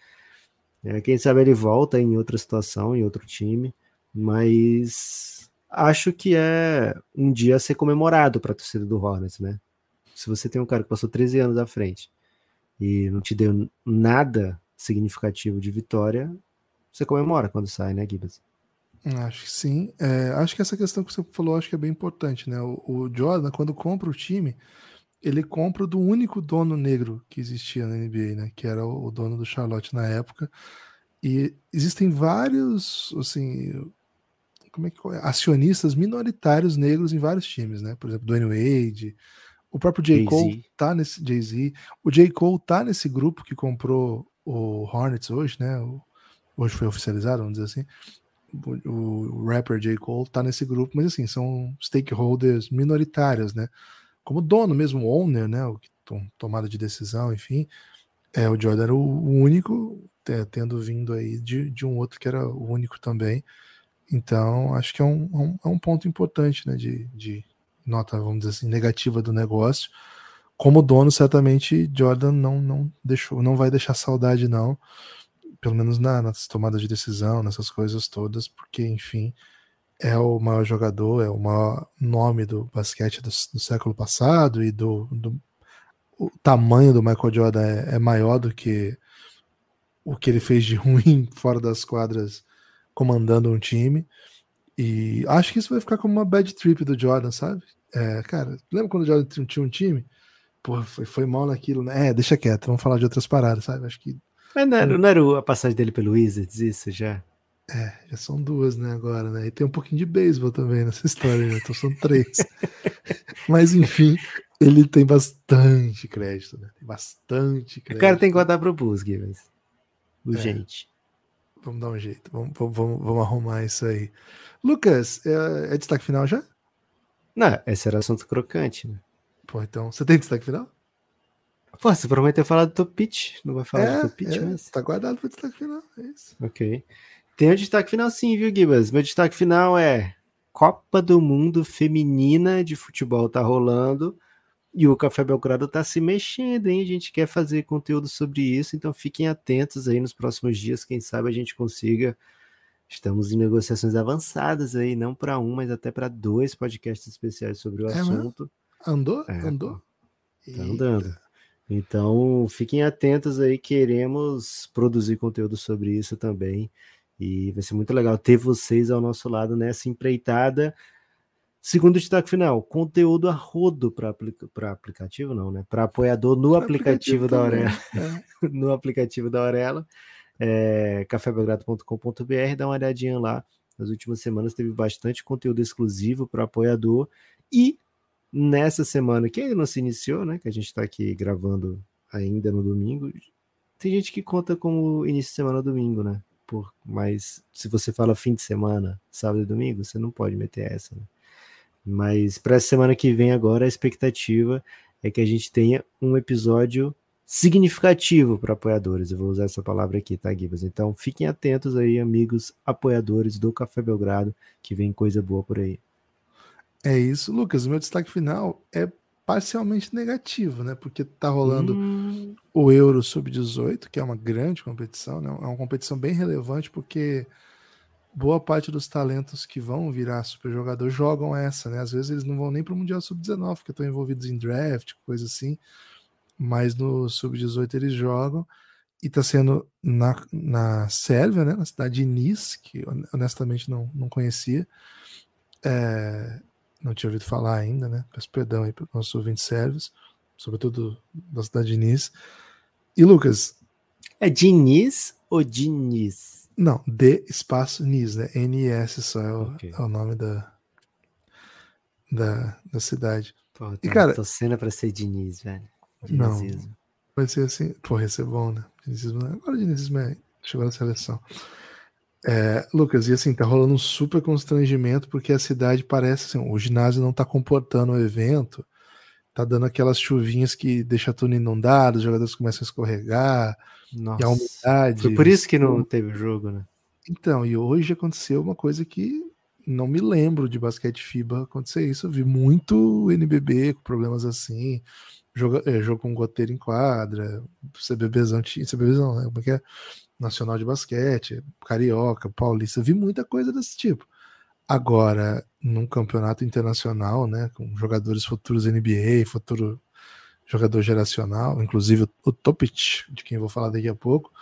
Quem sabe ele volta em outra situação, em outro time, mas acho que é um dia a ser comemorado para a torcida do Hornets, né? Se você tem um cara que passou 13 anos à frente e não te deu nada significativo de vitória, você comemora quando sai, né, Gibbs? Acho que sim. Acho que essa questão que você falou, acho que é bem importante, né? O Jordan, quando compra o time, ele compra do único dono negro que existia na NBA, né? Que era o dono do Charlotte na época. E existem vários, assim, acionistas minoritários negros em vários times, né? Por exemplo, Dwayne Wade, o próprio J. Cole tá nesse Jay-Z. O J. Cole tá nesse grupo que comprou o Hornets hoje, né? Hoje foi oficializado, vamos dizer assim. O rapper J. Cole tá nesse grupo, mas assim, são stakeholders minoritários, né? Como dono mesmo, owner, né? O tomada de decisão, enfim. O Jordan era o único, tendo vindo aí de um outro que era o único também. Então, acho que é um ponto importante, né? De nota, vamos dizer assim, negativa do negócio. Como dono, certamente Jordan não vai deixar saudade, não. Pelo menos nas tomadas de decisão, nessas coisas todas, porque, enfim, é o maior jogador, é o maior nome do basquete do século passado e o tamanho do Michael Jordan é maior do que o que ele fez de ruim fora das quadras comandando um time. E acho que isso vai ficar como uma bad trip do Jordan, sabe? Cara, lembra quando o Jordan tinha um time? Pô, foi mal naquilo, né? Deixa quieto, vamos falar de outras paradas, sabe? Acho que. Mas não era a passagem dele pelo Wizards, isso já? Já são duas, né, agora, né? E tem um pouquinho de beisebol também nessa história, né? Então são três. Mas, enfim, ele tem bastante crédito, né? Tem bastante crédito. O cara tem que contar pro Busque, mas... Urgente. Vamos dar um jeito. Vamos arrumar isso aí. Lucas, é destaque final já? Não, esse era assunto crocante, né? Pô, então, você tem destaque final? Pô, você prometeu falar do Top Pitch. Não vai falar do Top Pitch, mas... Tá guardado pro destaque final, é isso. Ok. Tem um destaque final sim, viu, Gibas? Meu destaque final é Copa do Mundo Feminina de Futebol tá rolando e o Café Belgrado tá se mexendo, hein? A gente quer fazer conteúdo sobre isso, então fiquem atentos aí nos próximos dias, quem sabe a gente consiga. Estamos em negociações avançadas aí, não para um, mas até para 2 podcasts especiais sobre o assunto. Andou? Tá andando. Então, fiquem atentos aí, queremos produzir conteúdo sobre isso também. E vai ser muito legal ter vocês ao nosso lado nessa empreitada. Segundo destaque final, conteúdo a rodo para aplicativo, não, né? Para apoiador no aplicativo da Aurelo. No aplicativo da Aurelo, cafébelgrado.com.br, dá uma olhadinha lá. Nas últimas semanas teve bastante conteúdo exclusivo para apoiador. E nessa semana, que ainda não se iniciou, né? Que a gente está aqui gravando ainda no domingo, tem gente que conta como início de semana domingo, né? Mas se você fala fim de semana, sábado e domingo, você não pode meter essa, né? Mas para essa semana que vem agora, a expectativa é que a gente tenha um episódio significativo para apoiadores. Eu vou usar essa palavra aqui, tá, Gibas? Então fiquem atentos aí, amigos apoiadores do Café Belgrado, que vem coisa boa por aí. É isso, Lucas. O meu destaque final é parcialmente negativo, né? Porque tá rolando o Euro Sub-18, que é uma grande competição, né? É uma competição bem relevante, porque boa parte dos talentos que vão virar super jogador jogam essa, né? Às vezes eles não vão nem para o Mundial Sub-19, porque estão envolvidos em draft, coisa assim, mas no Sub-18 eles jogam, e tá sendo na Sérvia, né? Na cidade de Nice, que honestamente não conhecia, não tinha ouvido falar ainda, né? Peço perdão aí para os nossos ouvintes sérvios, sobretudo da cidade de Nice. E Lucas... É Diniz ou Diniz? Não, D espaço Nice, né? N-I-S só é o nome da cidade. Pô, e cara, torcendo pra ser Diniz, velho. Não, Vai ser assim, pô, ia ser bom, né? Agora o Diniz chegou na seleção. Lucas, e assim, tá rolando um super constrangimento porque a cidade parece assim, o ginásio não tá comportando o evento, tá dando aquelas chuvinhas que deixa tudo inundado, os jogadores começam a escorregar, Nossa. e a umidade. Foi por isso que não teve o jogo, né? Então, e hoje aconteceu uma coisa que não me lembro de basquete FIBA acontecer isso. Eu vi muito NBB com problemas assim, jogo com goteiro em quadra, CBBzão, CBBzão, né? Como é que é? Nacional de basquete, Carioca, Paulista, vi muita coisa desse tipo. Agora, num campeonato internacional, né, com jogadores futuros NBA, futuro jogador geracional, inclusive o Topic, de quem eu vou falar daqui a pouco,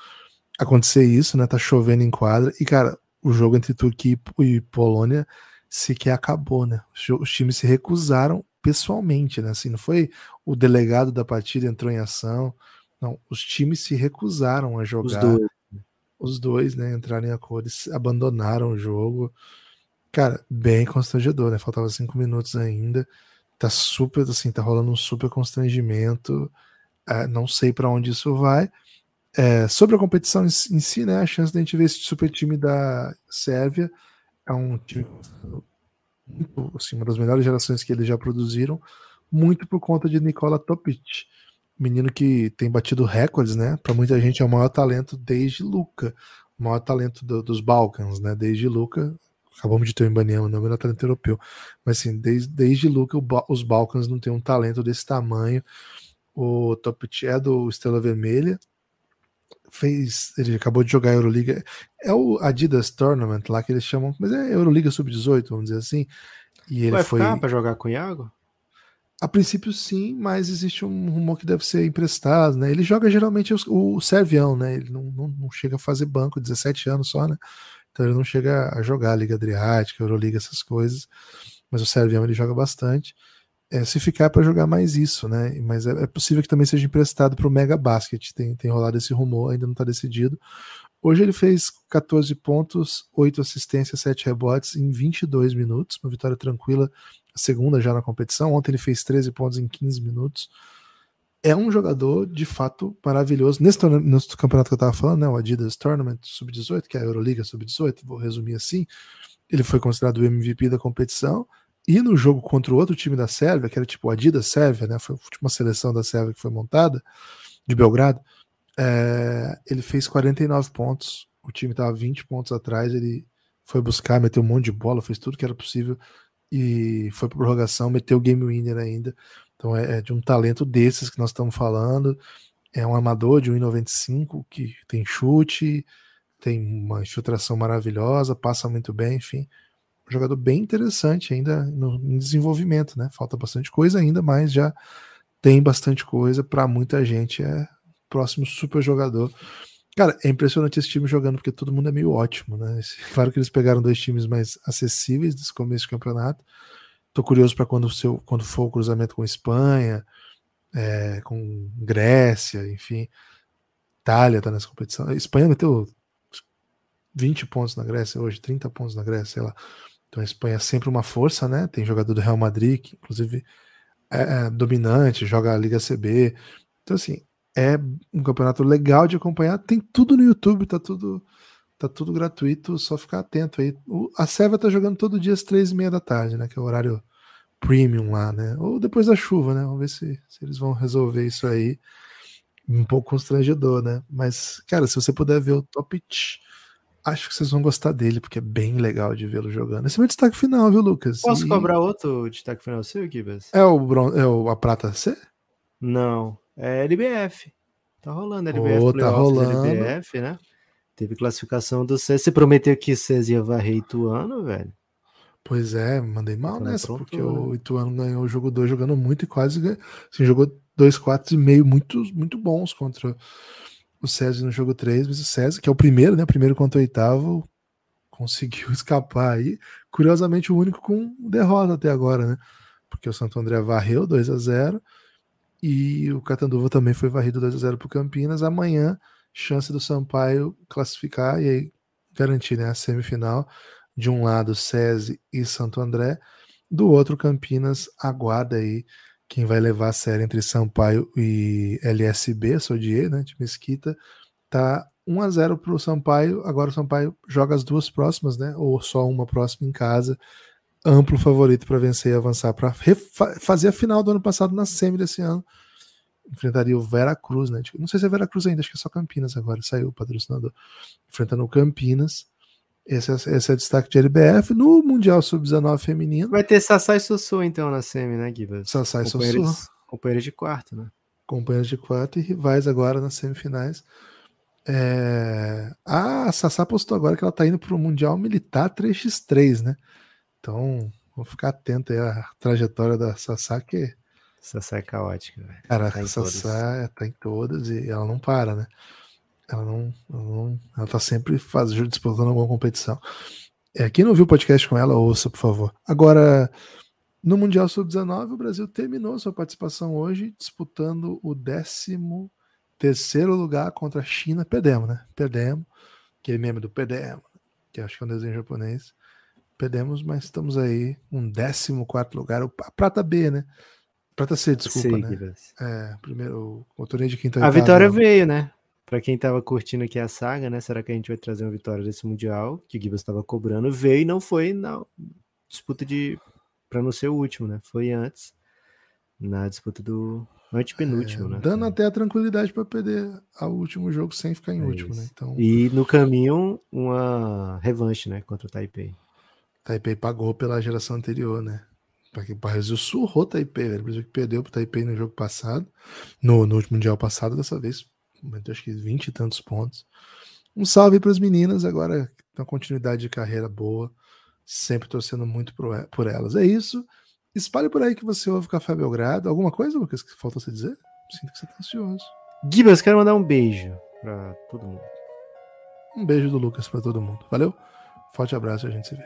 acontecer isso, né, tá chovendo em quadra, e cara, o jogo entre Turquia e Polônia sequer acabou, né, os times se recusaram pessoalmente, né, assim, não foi o delegado da partida entrou em ação, não, os times se recusaram a jogar, os dois, né, entraram em acordo, abandonaram o jogo. Cara, bem constrangedor, né? Faltava 5 minutos ainda. Tá super, assim, tá rolando um super constrangimento. Não sei para onde isso vai. Sobre a competição em si, né? A chance de a gente ver esse super time da Sérvia é um time muito, assim, uma das melhores gerações que eles já produziram, muito por conta de Nikola Topic, menino que tem batido recordes, né? Para muita gente é o maior talento desde Luka, o maior talento dos Balcãs, né? Desde Luka, acabamos de ter o Mbanyama, não é o melhor talento europeu, mas assim, desde Luka os Balcãs não têm um talento desse tamanho. O Topic é do Estrela Vermelha, ele acabou de jogar a Euroliga, é o Adidas Tournament lá que eles chamam, mas é Euroliga Sub-18, vamos dizer assim. E ele vai foi ficar para jogar com o Iago? A princípio sim, mas existe um rumor que deve ser emprestado, né? Ele joga geralmente o Servião, né? Ele não chega a fazer banco, 17 anos só, né? Então ele não chega a jogar a Liga Adriática, Euroliga, essas coisas. Mas o Servião ele joga bastante. Se ficar para jogar mais isso, né? Mas é possível que também seja emprestado para o Mega Basket. Tem rolado esse rumor, ainda não está decidido. Hoje ele fez 14 pontos, 8 assistências, 7 rebotes em 22 minutos, uma vitória tranquila, a segunda já na competição. Ontem ele fez 13 pontos em 15 minutos. É um jogador, de fato, maravilhoso. Nesse campeonato que eu estava falando, né, o Adidas Tournament Sub-18, que é a Euroliga Sub-18, vou resumir assim, ele foi considerado o MVP da competição, e no jogo contra o outro time da Sérvia, que era tipo o Adidas Sérvia, né, foi a última seleção da Sérvia que foi montada, de Belgrado, ele fez 49 pontos, o time estava 20 pontos atrás, ele foi buscar, meteu um monte de bola, fez tudo que era possível e foi para prorrogação, meteu o game winner ainda. Então é de um talento desses que nós estamos falando. É um amador de 1,95 que tem chute, tem uma infiltração maravilhosa, passa muito bem, enfim. Um jogador bem interessante ainda em desenvolvimento, né? Falta bastante coisa ainda, mas já tem bastante coisa para muita gente. É próximo super jogador. Cara, é impressionante esse time jogando, porque todo mundo é meio ótimo, né? Claro que eles pegaram 2 times mais acessíveis desse começo de campeonato. Tô curioso para quando for o cruzamento com Espanha, com Grécia, enfim. Itália tá nessa competição. A Espanha meteu 20 pontos na Grécia hoje, 30 pontos na Grécia, sei lá. Então a Espanha é sempre uma força, né? Tem jogador do Real Madrid, que inclusive é dominante, joga a Liga CB. Então, assim, é um campeonato legal de acompanhar. Tem tudo no YouTube, tá tudo gratuito, só ficar atento aí. A Sérvia tá jogando todo dia às 3h30 da tarde, né? Que é o horário premium lá, né? Ou depois da chuva, né? Vamos ver se eles vão resolver isso aí. Um pouco constrangedor, né? Mas, cara, se você puder ver o Topic, acho que vocês vão gostar dele, porque é bem legal de vê-lo jogando. Esse é meu destaque final, viu, Lucas? Posso cobrar outro destaque final seu, Gibas? É a prata C? Não, é LBF. Tá rolando LBF, tá playoffs rolando. LBF, né? Teve classificação do César. Você prometeu que o César ia varrer Ituano, velho? Pois é, mandei mal Então nessa, aprontou, porque o né? Ituano ganhou o jogo 2 jogando muito e quase ganhou. Assim, jogou 2-4,5 muito bons contra o César no jogo 3, mas o César, que é o primeiro, né? O primeiro contra o oitavo, conseguiu escapar aí. Curiosamente, o único com derrota até agora, né? Porque o Santo André varreu 2-0 e o Catanduva também foi varrido 2-0 para o Campinas. Amanhã, chance do Sampaio classificar e aí garantir, né, a semifinal. De um lado, SESI e Santo André, do outro, Campinas aguarda aí quem vai levar a série entre Sampaio e LSB, Sodier, né, de Mesquita, tá 1-0 pro Sampaio. Agora o Sampaio joga as 2 próximas, né, ou só uma próxima em casa. Amplo favorito para vencer e avançar para fazer a final do ano passado na semi desse ano. Enfrentaria o Veracruz, né? Não sei se é Veracruz ainda, acho que é só Campinas agora, saiu o patrocinador. Enfrentando o Campinas. Esse é o destaque de LBF. No Mundial Sub-19 feminino. Vai ter Sassá e Sossô, então, na semi, né, Gibas? Sassá e Sossô. Companheiros de quarto, né? Companheiros de quarto e rivais agora nas semifinais. A Sassá postou agora que ela tá indo pro Mundial Militar 3x3, né? Então, vou ficar atento aí à trajetória da Sassá, que... Sassá é caótica, velho. Cara, a Sassá tá em todas e ela não para, né? Ela tá sempre disputando alguma competição. Quem não viu o podcast com ela, ouça, por favor. Agora, no Mundial Sub-19, o Brasil terminou sua participação hoje, disputando o 13º lugar contra a China. Perdemos, né? Perdemos. Aquele meme do perdemos, que acho que é um desenho japonês. Perdemos, mas estamos aí, um 14º lugar. A prata B, né? Prata C, desculpa, né? Primeiro, o torneio de quinta. A vitória veio, né? Pra quem tava curtindo aqui a saga, né? Será que a gente vai trazer uma vitória desse Mundial? Que o Gibas estava cobrando. Veio e não foi na disputa pra não ser o último, né? Foi antes. Na disputa do antepenúltimo, né? Dando até a tranquilidade pra perder o último jogo sem ficar em último, isso, né? Então... E no caminho, uma revanche, né? Contra o Taipei. Taipei pagou pela geração anterior, né? Porque o Brasil surrou o Taipei, velho. O Brasil que perdeu pro Taipei no jogo passado, no último Mundial passado, dessa vez, acho que 20 e tantos pontos. Um salve para as meninas, agora na continuidade de carreira boa, sempre torcendo muito por elas. É isso. Espalhe por aí que você ouve Café Belgrado. Alguma coisa, Lucas, que falta você dizer? Sinto que você tá ansioso. Gibas, quero mandar um beijo para todo mundo. Um beijo do Lucas para todo mundo. Valeu? Forte abraço e a gente se vê.